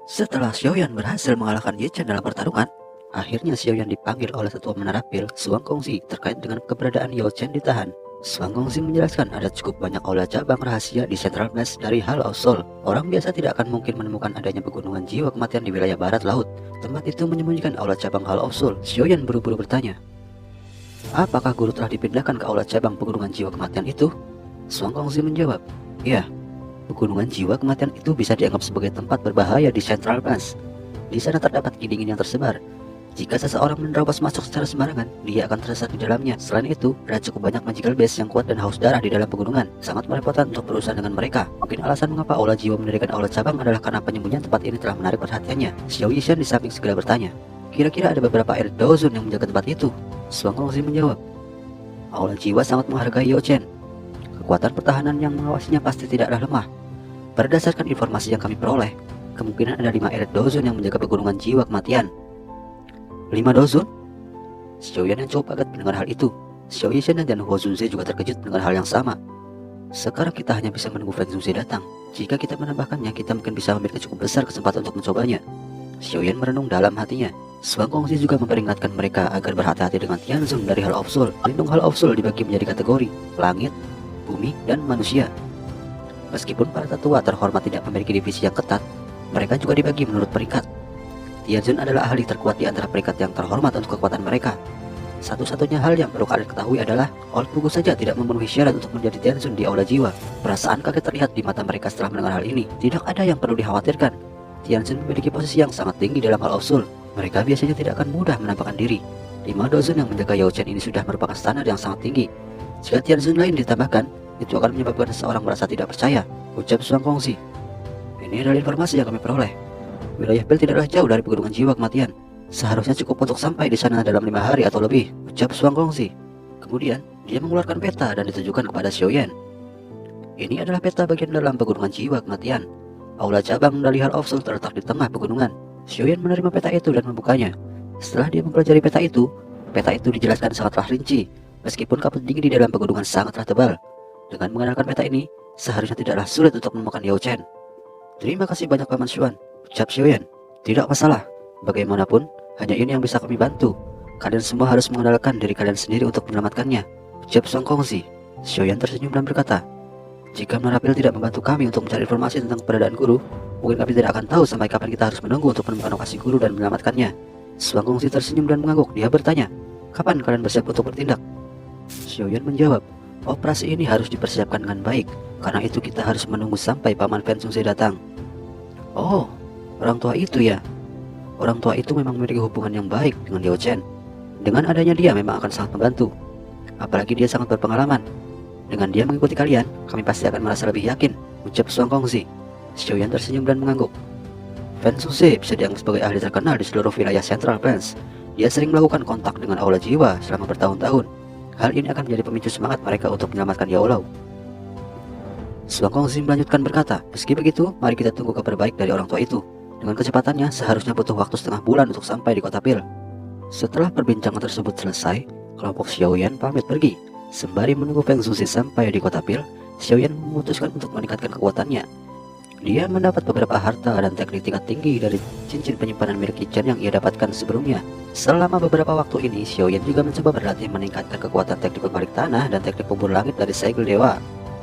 Setelah Xiaoyan berhasil mengalahkan Ye Chen dalam pertarungan, akhirnya Xiaoyan dipanggil oleh ketua menara pil Suang Gongxi terkait dengan keberadaan Yao Chen ditahan. Suang Gongxi menjelaskan ada cukup banyak aula cabang rahasia di Central Place dari Hall of Soul. Orang biasa tidak akan mungkin menemukan adanya pegunungan jiwa kematian di wilayah barat laut. Tempat itu menyembunyikan aula cabang Hall of Soul. Xiaoyan buru-buru bertanya, apakah guru telah dipindahkan ke aula cabang pegunungan jiwa kematian itu? Suang Gongxi menjawab, ya. Pegunungan jiwa kematian itu bisa dianggap sebagai tempat berbahaya di Central Place. Di sana terdapat ki dingin yang tersebar. Jika seseorang menerobos masuk secara sembarangan, dia akan tersesat di dalamnya. Selain itu, ada cukup banyak magical base yang kuat dan haus darah di dalam pegunungan. Sangat merepotkan untuk berurusan dengan mereka. Mungkin alasan mengapa aula jiwa mendirikan aula cabang adalah karena penyembunyian tempat ini telah menarik perhatiannya. Xiao Yishan di samping segera bertanya, kira-kira ada beberapa air dozun yang menjaga tempat itu? Suang Gongxi menjawab, aula jiwa sangat menghargai Yao Chen. Kekuatan pertahanan yang mengawasinya pasti tidaklah lemah. Berdasarkan informasi yang kami peroleh, kemungkinan ada 5 elit dozun yang menjaga pegunungan jiwa kematian. 5 dozun? Xiaoyan yang cukup kaget mendengar hal itu. Xiao Yishan dan Huo Zunze juga terkejut dengan hal yang sama. Sekarang kita hanya bisa menunggu Fan Zunze datang. Jika kita menambahkannya, kita mungkin bisa memiliki cukup besar kesempatan untuk mencobanya. Xiaoyan merenung dalam hatinya. Suang Gongxi juga memperingatkan mereka agar berhati-hati dengan Tianzong dari Hall of Soul. Lindung Hall of Soul dibagi menjadi kategori langit, bumi, dan manusia. Meskipun para tetua terhormat tidak memiliki divisi yang ketat, mereka juga dibagi menurut peringkat. Tianzong adalah ahli terkuat di antara peringkat yang terhormat untuk kekuatan mereka. Satu-satunya hal yang perlu kalian ketahui adalah Old Pugu saja tidak memenuhi syarat untuk menjadi Tianzong di aula jiwa. Perasaan kaget terlihat di mata mereka setelah mendengar hal ini. Tidak ada yang perlu dikhawatirkan. Tianzong memiliki posisi yang sangat tinggi dalam Hall of Soul. Mereka biasanya tidak akan mudah menampakkan diri. 5 dozun yang menjaga Yao Chen ini sudah merupakan standar yang sangat tinggi. Jika Tianzong lain ditambahkan, itu akan menyebabkan seseorang merasa tidak percaya, ucap Suang Gongxi. Ini adalah informasi yang kami peroleh. Wilayah Bel tidaklah jauh dari pegunungan jiwa kematian. Seharusnya cukup untuk sampai di sana dalam 5 hari atau lebih, ucap Suang Gongxi. Kemudian, dia mengeluarkan peta dan ditujukan kepada Xiaoyan. Ini adalah peta bagian dalam pegunungan jiwa kematian. Aula cabang dari Hall of Soul terletak di tengah pegunungan. Xiaoyan menerima peta itu dan membukanya. Setelah dia mempelajari peta itu dijelaskan sangatlah rinci, meskipun kabut dingin di dalam pegunungan sangatlah tebal. Dengan mengandalkan peta ini, seharusnya tidaklah sulit untuk menemukan Yao Chen. Terima kasih banyak Paman Xuan, ucap Xiaoyan. Tidak masalah, bagaimanapun, hanya ini yang bisa kami bantu. Kalian semua harus mengandalkan diri kalian sendiri untuk menyelamatkannya, ucap Suang Gongxi. Xiaoyan tersenyum dan berkata, jika Menara Pil tidak membantu kami untuk mencari informasi tentang keberadaan guru, mungkin kami tidak akan tahu sampai kapan kita harus menunggu untuk menemukan lokasi guru dan menyelamatkannya. Suang Gongxi tersenyum dan mengangguk. Dia bertanya, kapan kalian bersiap untuk bertindak? Xiaoyan menjawab, operasi ini harus dipersiapkan dengan baik. Karena itu kita harus menunggu sampai Paman Fan Zunze datang. Oh, orang tua itu ya. Orang tua itu memang memiliki hubungan yang baik dengan Yao Chen. Dengan adanya dia memang akan sangat membantu. Apalagi dia sangat berpengalaman. Dengan dia mengikuti kalian, kami pasti akan merasa lebih yakin, ucap Suang Gongxi. Xiaoyan tersenyum dan mengangguk. Fan Zunze bisa dianggap sebagai ahli terkenal di seluruh wilayah Central Plains. Dia sering melakukan kontak dengan aula jiwa selama bertahun-tahun. Hal ini akan menjadi pemicu semangat mereka untuk menyelamatkan Yao Lao. Suang Gongxi melanjutkan berkata, meski begitu, mari kita tunggu kabar baik dari orang tua itu. Dengan kecepatannya, seharusnya butuh waktu setengah bulan untuk sampai di kota Pil. Setelah perbincangan tersebut selesai, kelompok Xiaoyan pamit pergi. Sembari menunggu Feng Zunze sampai di kota Pil, Xiaoyan memutuskan untuk meningkatkan kekuatannya. Dia mendapat beberapa harta dan teknik tingkat tinggi dari cincin penyimpanan milik Yi Chen yang ia dapatkan sebelumnya. Selama beberapa waktu ini, Xiaoyan juga mencoba berlatih meningkatkan kekuatan teknik pembalik tanah dan teknik pemburu langit dari segel dewa.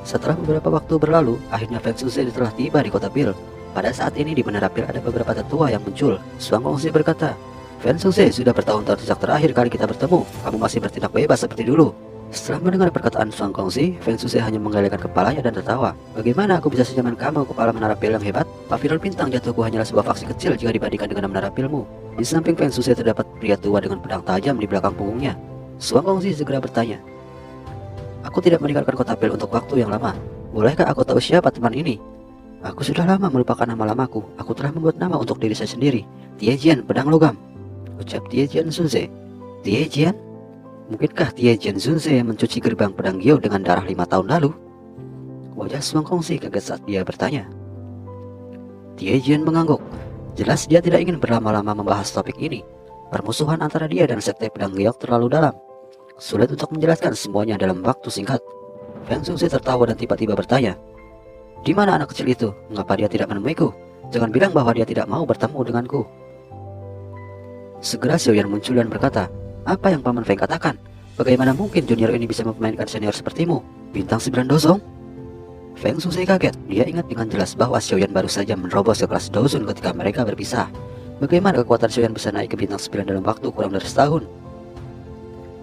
Setelah beberapa waktu berlalu, akhirnya Feng Zunze telah tiba di kota Pil. Pada saat ini di Menara Pil ada beberapa tetua yang muncul. Suang Gongxi berkata, Fan Zunze, sudah bertahun-tahun sejak terakhir kali kita bertemu. Kamu masih bertindak bebas seperti dulu. Setelah mendengar perkataan Suang Gongxi, Fan Zunze hanya menggelengkan kepalanya dan tertawa. Bagaimana aku bisa sejaman kamu, kepala Menara Pil yang hebat? Pavilon bintang jatuhku hanyalah sebuah faksi kecil jika dibandingkan dengan Menara Pilmu. Di samping Fan Zunze terdapat pria tua dengan pedang tajam di belakang punggungnya. Suang Gongxi segera bertanya, aku tidak meninggalkan kota Pil untuk waktu yang lama. Bolehkah aku tahu siapa teman ini? Aku sudah lama melupakan nama lamaku. Aku telah membuat nama untuk diri saya sendiri. Tiejian, pedang logam, ucap Tiejian Zunze. Tiejian? Mungkinkah Tiejian Zunze yang mencuci gerbang pedang Gyo dengan darah 5 tahun lalu? Wajah Suang Gongxi kaget saat dia bertanya. Tiejian mengangguk. Jelas dia tidak ingin berlama-lama membahas topik ini. Permusuhan antara dia dan sekte pedang Gyo terlalu dalam. Sulit untuk menjelaskan semuanya dalam waktu singkat. Feng Zunze tertawa dan tiba-tiba bertanya, di mana anak kecil itu? Mengapa dia tidak menemuiku? Jangan bilang bahwa dia tidak mau bertemu denganku. Segera Xiaoyan muncul dan berkata, apa yang Paman Feng katakan? Bagaimana mungkin junior ini bisa memainkan senior sepertimu? Bintang 9 Dozong? Feng Shunsei kaget. Dia ingat dengan jelas bahwa Xiaoyan baru saja menerobos ke kelas Dozun ketika mereka berpisah. Bagaimana kekuatan Xiaoyan bisa naik ke bintang 9 dalam waktu kurang dari setahun?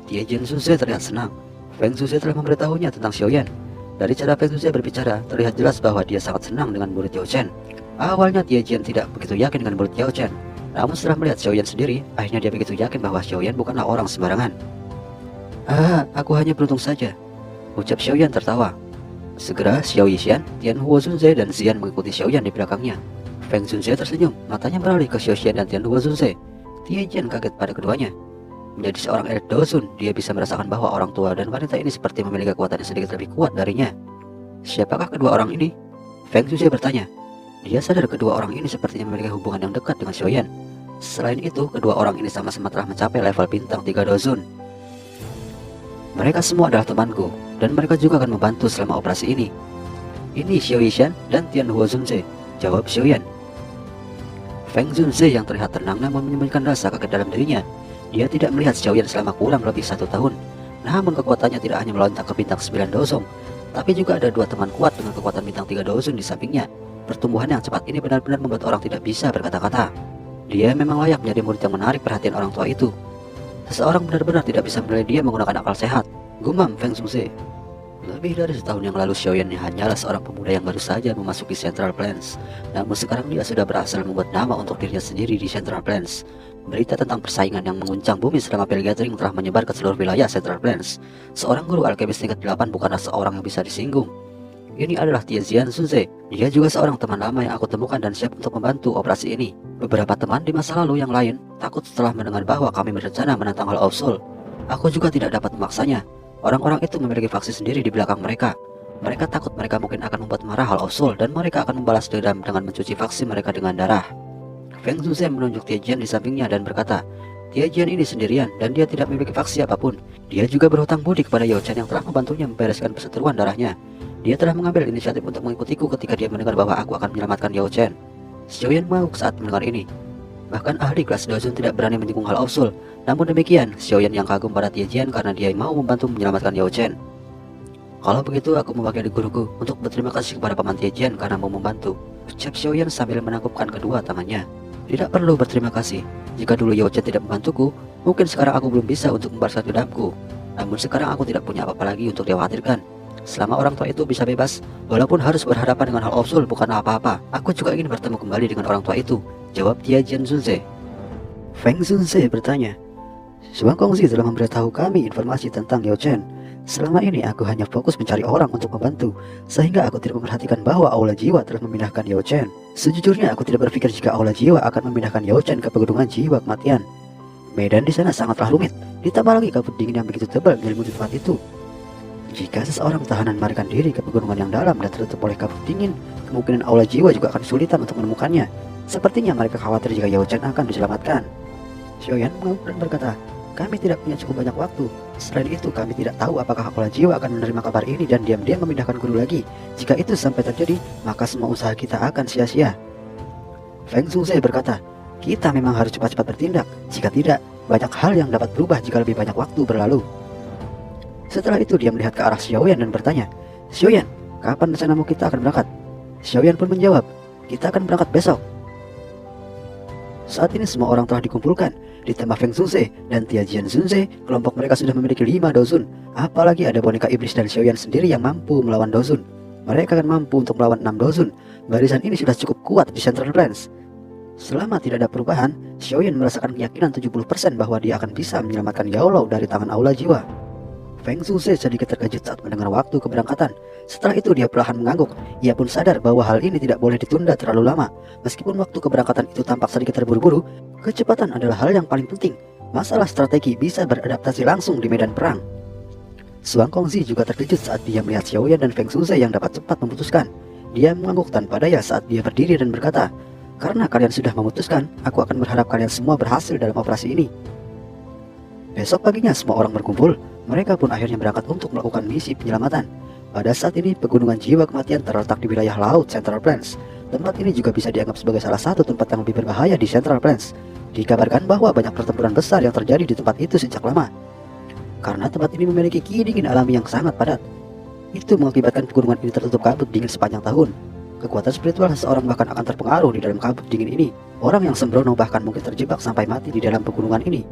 Tiejian Shunsei terlihat senang. Feng Shunsei telah memberitahunya tentang Xiaoyan. Dari cara Feng Shunsei berbicara, terlihat jelas bahwa dia sangat senang dengan murid Yao Chen. Awalnya Tiejian tidak begitu yakin dengan murid Yao Chen. Namun setelah melihat Xiaoyan sendiri, akhirnya dia begitu yakin bahwa Xiaoyan bukanlah orang sembarangan. Aku hanya beruntung saja, ucap Xiaoyan tertawa. Segera Xiao Yishan, Tian Huo Zunzei dan Xian mengikuti Xiaoyan di belakangnya. Feng Zunzei tersenyum, matanya beralih ke Xiao Xian dan Tian Huo Zunzei. Tiejian kaget pada keduanya. Menjadi seorang elit Dozun, dia bisa merasakan bahwa orang tua dan wanita ini seperti memiliki kekuatan yang sedikit lebih kuat darinya. Siapakah kedua orang ini? Feng Zunzei bertanya. Dia sadar kedua orang ini sepertinya memiliki hubungan yang dekat dengan Xiaoyan. Selain itu, kedua orang ini sama-sama telah mencapai level bintang 3 Dozun. Mereka semua adalah temanku, dan mereka juga akan membantu selama operasi ini. Ini Xiao Yishan dan Tian Huo Zunzei, jawab Xiaoyan. Feng Zunzei yang terlihat tenang namun menyembunyikan rasa kaget dalam dirinya. Dia tidak melihat Xiaoyan selama kurang lebih 1 tahun. Namun kekuatannya tidak hanya melontak ke bintang 9 Dozong, tapi juga ada 2 teman kuat dengan kekuatan bintang 3 Dozong di sampingnya. Pertumbuhan yang cepat ini benar-benar membuat orang tidak bisa berkata-kata. Dia memang layak menjadi murid yang menarik perhatian orang tua itu. Seseorang benar-benar tidak bisa menilai dia menggunakan akal sehat, gumam Feng Shunsei. Lebih dari setahun yang lalu Xiaoyan hanyalah seorang pemuda yang baru saja memasuki Central Plains. Namun sekarang dia sudah berhasil membuat nama untuk dirinya sendiri di Central Plains. Berita tentang persaingan yang menguncang bumi selama Pale Gathering telah menyebar ke seluruh wilayah Central Plains. Seorang guru alkemis tingkat 8 bukanlah seorang yang bisa disinggung. Ini adalah Tiejian Shunsei. Dia juga seorang teman lama yang aku temukan dan siap untuk membantu operasi ini. Beberapa teman di masa lalu yang lain takut setelah mendengar bahwa kami berencana menantang Hall of Soul. Aku juga tidak dapat memaksanya. Orang-orang itu memiliki faksi sendiri di belakang mereka. Mereka takut mereka mungkin akan membuat marah Hall of Soul dan mereka akan membalas dendam dengan mencuci faksi mereka dengan darah. Feng Shunsei menunjuk Tiejian di sampingnya dan berkata, Tiejian ini sendirian dan dia tidak memiliki faksi apapun. Dia juga berhutang budi kepada Yao Chen yang telah membantunya membereskan perseteruan darahnya. Dia telah mengambil inisiatif untuk mengikutiku ketika dia mendengar bahwa aku akan menyelamatkan Yao Chen. Xiaoyan mengangguk saat mendengar ini. Bahkan ahli kelas Dozun tidak berani menyinggung Hall of Soul. Namun demikian, Xiaoyan yang kagum pada Tiejian karena dia mau membantu menyelamatkan Yao Chen. Kalau begitu, aku mewakili guruku untuk berterima kasih kepada Paman Tiejian karena mau membantu, ucap Xiaoyan sambil menangkupkan kedua tangannya. Tidak perlu berterima kasih. Jika dulu Yao Chen tidak membantuku, mungkin sekarang aku belum bisa untuk membalaskan dendamku. Namun sekarang aku tidak punya apa-apa lagi untuk dikhawatirkan. Selama orang tua itu bisa bebas, walaupun harus berhadapan dengan Hall of Soul bukanlah apa-apa. Aku juga ingin bertemu kembali dengan orang tua itu, jawab Tiejian Shunsei. Feng Shunsei bertanya, Suang Kongzi telah memberitahu kami informasi tentang Yao Chen. Selama ini aku hanya fokus mencari orang untuk membantu, sehingga aku tidak memperhatikan bahwa Aula Jiwa telah memindahkan Yao Chen. Sejujurnya aku tidak berpikir jika Aula Jiwa akan memindahkan Yao Chen ke pegunungan jiwa kematian. Medan di sana sangatlah rumit, ditambah lagi kabut dingin yang begitu tebal menyelimuti tempat itu. Jika seseorang tahanan melarikan diri ke pegunungan yang dalam dan tertutup oleh kabut dingin, kemungkinan Aula Jiwa juga akan kesulitan untuk menemukannya. Sepertinya mereka khawatir jika Yao Chen akan diselamatkan. Xiaoyan mengangguk dan berkata, kami tidak punya cukup banyak waktu. Selain itu, kami tidak tahu apakah Aula Jiwa akan menerima kabar ini dan diam-diam memindahkan guru lagi. Jika itu sampai terjadi, maka semua usaha kita akan sia-sia. Feng Shunsei berkata, kita memang harus cepat-cepat bertindak. Jika tidak, banyak hal yang dapat berubah jika lebih banyak waktu berlalu. Setelah itu dia melihat ke arah Xiaoyan dan bertanya, Xiaoyan, kapan rencanamu kita akan berangkat? Xiaoyan pun menjawab, kita akan berangkat besok. Saat ini semua orang telah dikumpulkan, ditambah Feng Shunsei dan Tiejian Shunsei, kelompok mereka sudah memiliki 5 Dozun. Apalagi ada boneka iblis dan Xiaoyan sendiri yang mampu melawan Dozun. Mereka akan mampu untuk melawan 6 Dozun. Barisan ini sudah cukup kuat di Central Plains. Selama tidak ada perubahan, Xiaoyan merasakan keyakinan 70% bahwa dia akan bisa menyelamatkan Yao Lao dari tangan Aula Jiwa. Feng Shunsei sedikit terkejut saat mendengar waktu keberangkatan. Setelah itu dia perlahan mengangguk. Ia pun sadar bahwa hal ini tidak boleh ditunda terlalu lama. Meskipun waktu keberangkatan itu tampak sedikit terburu-buru, kecepatan adalah hal yang paling penting. Masalah strategi bisa beradaptasi langsung di medan perang. Suang Kongzi juga terkejut saat dia melihat Xiaoyan dan Feng Shunsei yang dapat cepat memutuskan. Dia mengangguk tanpa daya saat dia berdiri dan berkata, karena kalian sudah memutuskan, aku akan berharap kalian semua berhasil dalam operasi ini. Besok paginya semua orang berkumpul. Mereka pun akhirnya berangkat untuk melakukan misi penyelamatan. Pada saat ini pegunungan jiwa kematian terletak di wilayah laut Central Plains. Tempat ini juga bisa dianggap sebagai salah satu tempat yang lebih berbahaya di Central Plains. Dikabarkan bahwa banyak pertempuran besar yang terjadi di tempat itu sejak lama. Karena tempat ini memiliki ki dingin alami yang sangat padat, itu mengakibatkan pegunungan ini tertutup kabut dingin sepanjang tahun. Kekuatan spiritual seseorang bahkan akan terpengaruh di dalam kabut dingin ini. Orang yang sembrono bahkan mungkin terjebak sampai mati di dalam pegunungan ini.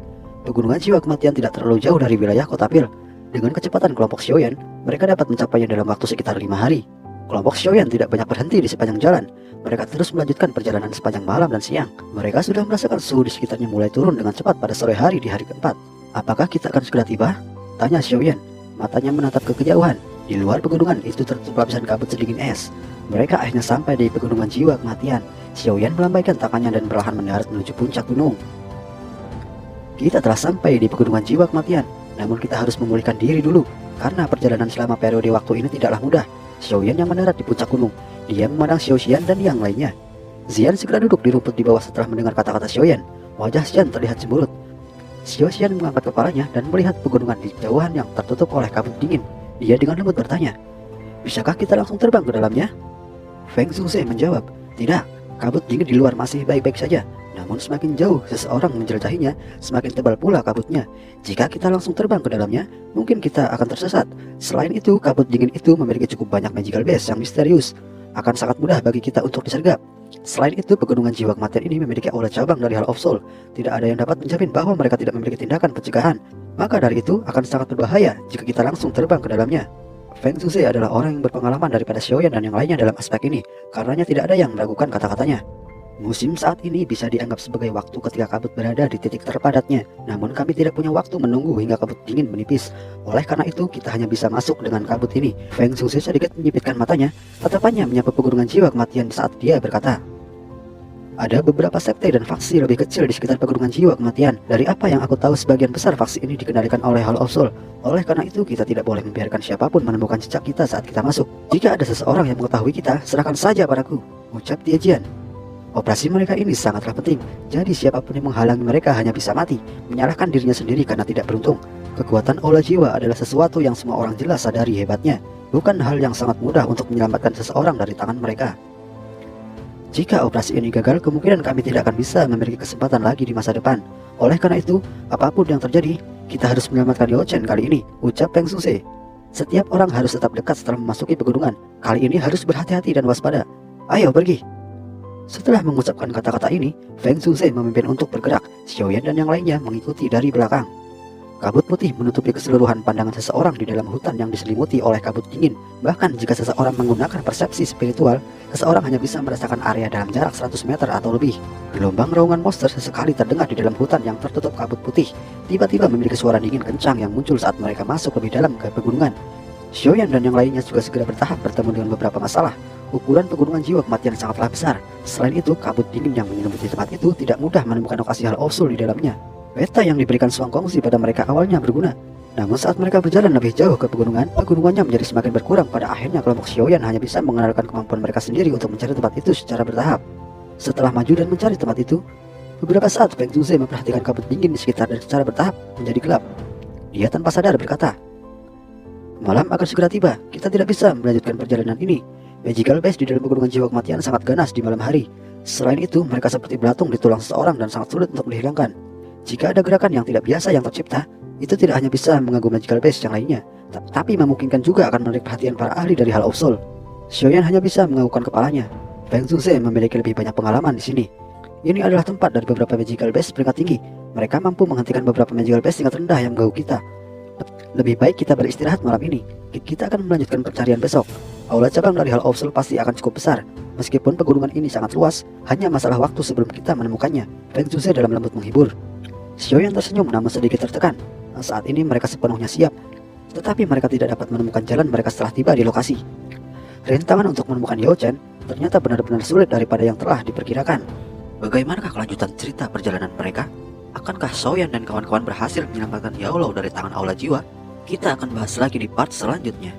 Pegunungan jiwa kematian tidak terlalu jauh dari wilayah kota Pil. Dengan kecepatan kelompok Xiaoyan, mereka dapat mencapainya dalam waktu sekitar 5 hari. Kelompok Xiaoyan tidak banyak berhenti di sepanjang jalan. Mereka terus melanjutkan perjalanan sepanjang malam dan siang. Mereka sudah merasakan suhu di sekitarnya mulai turun dengan cepat pada sore hari di hari keempat. Apakah kita akan segera tiba? Tanya Xiaoyan. Matanya menatap ke kejauhan. Di luar pegunungan itu tertutup lapisan kabut sedingin es. Mereka akhirnya sampai di pegunungan jiwa kematian. Xiaoyan melambaikan tangannya dan perlahan mendarat menuju puncak gunung. Kita telah sampai di pegunungan jiwa kematian. Namun kita harus memulihkan diri dulu, karena perjalanan selama periode waktu ini tidaklah mudah. Xiaoyan yang mendarat di puncak gunung. Dia memandang Xiao Xian dan yang lainnya. Xian segera duduk di rumput di bawah setelah mendengar kata-kata Xiaoyan. Wajah Xian terlihat cemberut. Xiao Xian mengangkat kepalanya dan melihat pegunungan di jauhan yang tertutup oleh kabut dingin. Dia dengan lembut bertanya, "Bisakah kita langsung terbang ke dalamnya?" Feng Zhongse menjawab, "Tidak, kabut dingin di luar masih baik-baik saja. Namun semakin jauh seseorang menjelajahinya, semakin tebal pula kabutnya. Jika kita langsung terbang ke dalamnya, mungkin kita akan tersesat. Selain itu, kabut dingin itu memiliki cukup banyak magical base yang misterius. Akan sangat mudah bagi kita untuk disergap. Selain itu, pegunungan jiwa kematian ini memiliki aula cabang dari Hall of Soul. Tidak ada yang dapat menjamin bahwa mereka tidak memiliki tindakan pencegahan. Maka dari itu, akan sangat berbahaya jika kita langsung terbang ke dalamnya." Feng Zhongse adalah orang yang berpengalaman daripada Xiaoyan dan yang lainnya dalam aspek ini. Karenanya tidak ada yang meragukan kata-katanya. Musim saat ini bisa dianggap sebagai waktu ketika kabut berada di titik terpadatnya. Namun kami tidak punya waktu menunggu hingga kabut dingin menipis. Oleh karena itu kita hanya bisa masuk dengan kabut ini. Feng Zhongse sedikit menyipitkan matanya. Tatapannya menyapa pegunungan jiwa kematian saat dia berkata, "Ada beberapa sekte dan faksi lebih kecil di sekitar pegunungan jiwa kematian. Dari apa yang aku tahu, sebagian besar faksi ini dikendalikan oleh Hall of Soul. Oleh karena itu kita tidak boleh membiarkan siapapun menemukan jejak kita saat kita masuk. Jika ada seseorang yang mengetahui kita, serahkan saja padaku," ucap Tiejian. Operasi mereka ini sangatlah penting, jadi siapapun yang menghalangi mereka hanya bisa mati, menyalahkan dirinya sendiri karena tidak beruntung. Kekuatan aula jiwa adalah sesuatu yang semua orang jelas sadari hebatnya, bukan hal yang sangat mudah untuk menyelamatkan seseorang dari tangan mereka. Jika operasi ini gagal, kemungkinan kami tidak akan bisa memiliki kesempatan lagi di masa depan. Oleh karena itu, apapun yang terjadi, kita harus menyelamatkan Yao Chen kali ini, ucap Feng Zhongse. Setiap orang harus tetap dekat setelah memasuki pegunungan. Kali ini harus berhati-hati dan waspada. Ayo pergi. Setelah mengucapkan kata-kata ini, Feng Zhongse memimpin untuk bergerak. Xiaoyan dan yang lainnya mengikuti dari belakang. Kabut putih menutupi keseluruhan pandangan seseorang di dalam hutan yang diselimuti oleh kabut dingin. Bahkan jika seseorang menggunakan persepsi spiritual, seseorang hanya bisa merasakan area dalam jarak 100 meter atau lebih. Gelombang raungan monster sesekali terdengar di dalam hutan yang tertutup kabut putih. Tiba-tiba memiliki suara dingin kencang yang muncul saat mereka masuk lebih dalam ke pegunungan. Xiaoyan dan yang lainnya juga segera bertahap bertemu dengan beberapa masalah. Ukuran pegunungan jiwa kematian sangatlah besar. Selain itu, kabut dingin yang menyelimuti tempat itu tidak mudah menemukan lokasi Hall of Soul di dalamnya. Peta yang diberikan Suang Kongsi pada mereka awalnya berguna. Namun saat mereka berjalan lebih jauh ke pegunungannya menjadi semakin berkurang. Pada akhirnya kelompok Xiaoyan hanya bisa mengandalkan kemampuan mereka sendiri untuk mencari tempat itu secara bertahap. Setelah maju dan mencari tempat itu, beberapa saat Feng Zhongse memperhatikan kabut dingin di sekitar dan secara bertahap menjadi gelap. Dia tanpa sadar berkata, "Malam akan segera tiba. Kita tidak bisa melanjutkan perjalanan ini. Magical base di dalam pegunungan jiwa kematian sangat ganas di malam hari. Selain itu, mereka seperti belatung di tulang seseorang dan sangat sulit untuk dihilangkan. Jika ada gerakan yang tidak biasa yang tercipta, itu tidak hanya bisa mengganggu magical base yang lainnya, tapi memungkinkan juga akan menarik perhatian para ahli dari Hall of Soul." Xiaoyan hanya bisa menganggukkan kepalanya. Feng Zhongse memiliki lebih banyak pengalaman di sini. Ini adalah tempat dari beberapa magical base peringkat tinggi. Mereka mampu menghentikan beberapa magical base tingkat rendah yang mengganggu kita. Lebih baik kita beristirahat malam ini. Kita akan melanjutkan pencarian besok. Aula cabang dari Hall of Soul pasti akan cukup besar. Meskipun pegunungan ini sangat luas, hanya masalah waktu sebelum kita menemukannya. Feng Zhongse dalam lembut menghibur. Xiaoyan tersenyum namun sedikit tertekan. Saat ini mereka sepenuhnya siap, tetapi mereka tidak dapat menemukan jalan mereka setelah tiba di lokasi. Rintangan untuk menemukan Yao Chen ternyata benar-benar sulit daripada yang telah diperkirakan. Bagaimanakah kelanjutan cerita perjalanan mereka? Akankah Xiaoyan dan kawan-kawan berhasil menyelamatkan Yao Lao dari tangan aula jiwa? Kita akan bahas lagi di part selanjutnya.